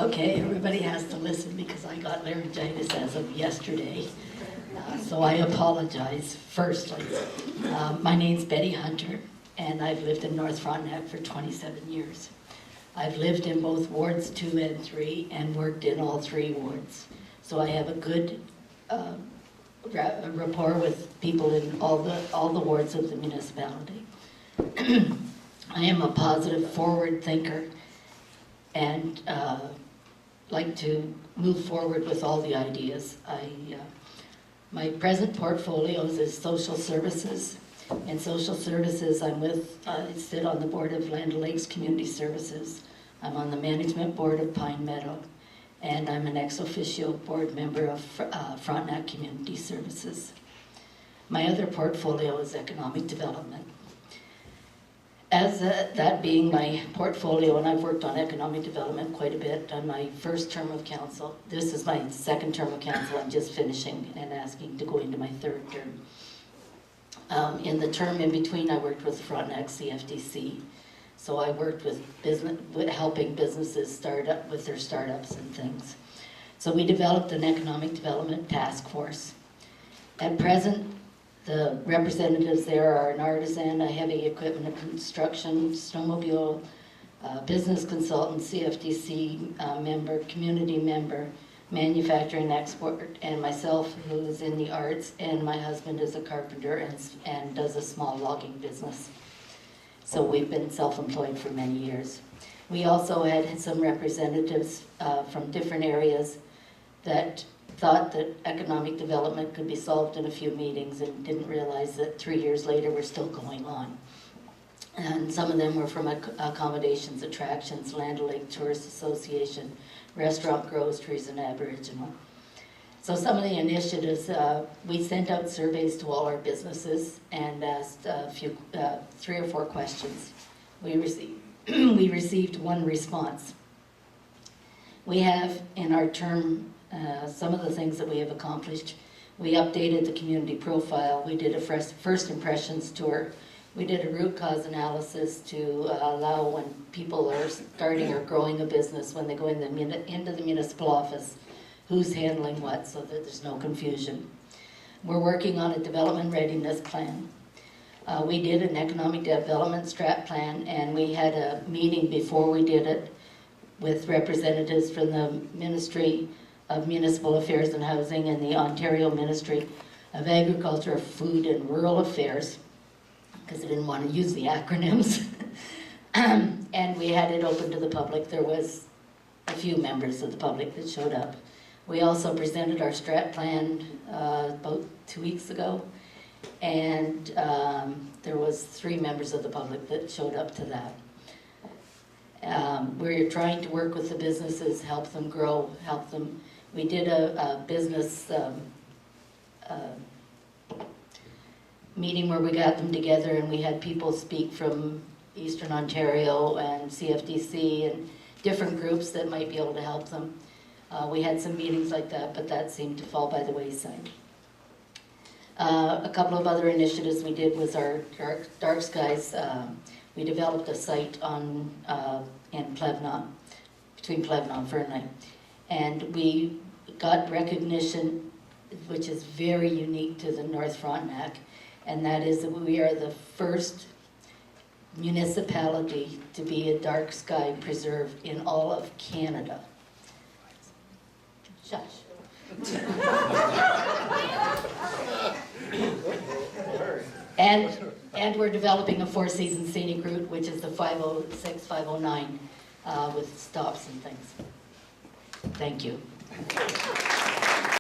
Okay, everybody has to listen because I got laryngitis as of yesterday. So I apologize firstly. My name's Betty Hunter, and I've lived in North Frontenac for 27 years. I've lived in both wards 2 and 3 and worked in all 3 wards. So I have a good rapport with people in all the wards of the municipality. I am a positive, forward thinker and like to move forward with all the ideas. My present portfolios is social services. In social services, I sit on the board of Land O'Lakes Community Services. I'm on the management board of Pine Meadow, and I'm an ex officio board member of Frontenac Community Services. My other portfolio is economic development. As that being my portfolio, and I've worked on economic development quite a bit on my first term of council. This is my second term of council. I'm just finishing and asking to go into my third term. In the term in between, I worked with Frontenac CFDC. So I worked with helping businesses start up with their startups and things. So we developed an economic development task force. At present, the representatives there are an artisan, a heavy equipment and construction, snowmobile, business consultant, CFDC member, community member, manufacturing export, and myself, who is in the arts, and my husband is a carpenter and does a small logging business. So we've been self-employed for many years. We also had some representatives from different areas that thought that economic development could be solved in a few meetings and didn't realize that 3 years later we're still going on. And some of them were from accommodations, attractions, Land O'Lakes Tourist Association, restaurant, groceries, and Aboriginal. So some of the initiatives, we sent out surveys to all our businesses and asked a few, 3 or 4 questions. We received 1 response. We have in our term some of the things that we have accomplished. We updated the community profile. We did a first impressions tour. We did a root cause analysis to allow when people are starting or growing a business, when they go into the municipal office, who's handling what, so that there's no confusion. We're working on a development readiness plan. We did an economic development strat plan, and we had a meeting before we did it with representatives from the Ministry of Municipal Affairs and Housing and the Ontario Ministry of Agriculture, Food and Rural Affairs, because I didn't want to use the acronyms. And we had it open to the public. There was a few members of the public that showed up. We also presented our strat plan about 2 weeks ago, and there was 3 members of the public that showed up to that. We're trying to work with the businesses, help them grow, help them. We did a business meeting where we got them together, and we had people speak from Eastern Ontario and CFDC and different groups that might be able to help them. We had some meetings like that, but that seemed to fall by the wayside. A couple of other initiatives we did was our dark skies. We developed a site on in Plevna, between Plevna and Fernley, and we got recognition, which is very unique to the North Frontenac, and that is that we are the first municipality to be a dark sky preserve in all of Canada. Shush. And we're developing a 4-season scenic route, which is the 506, 509, with stops and things. Thank you.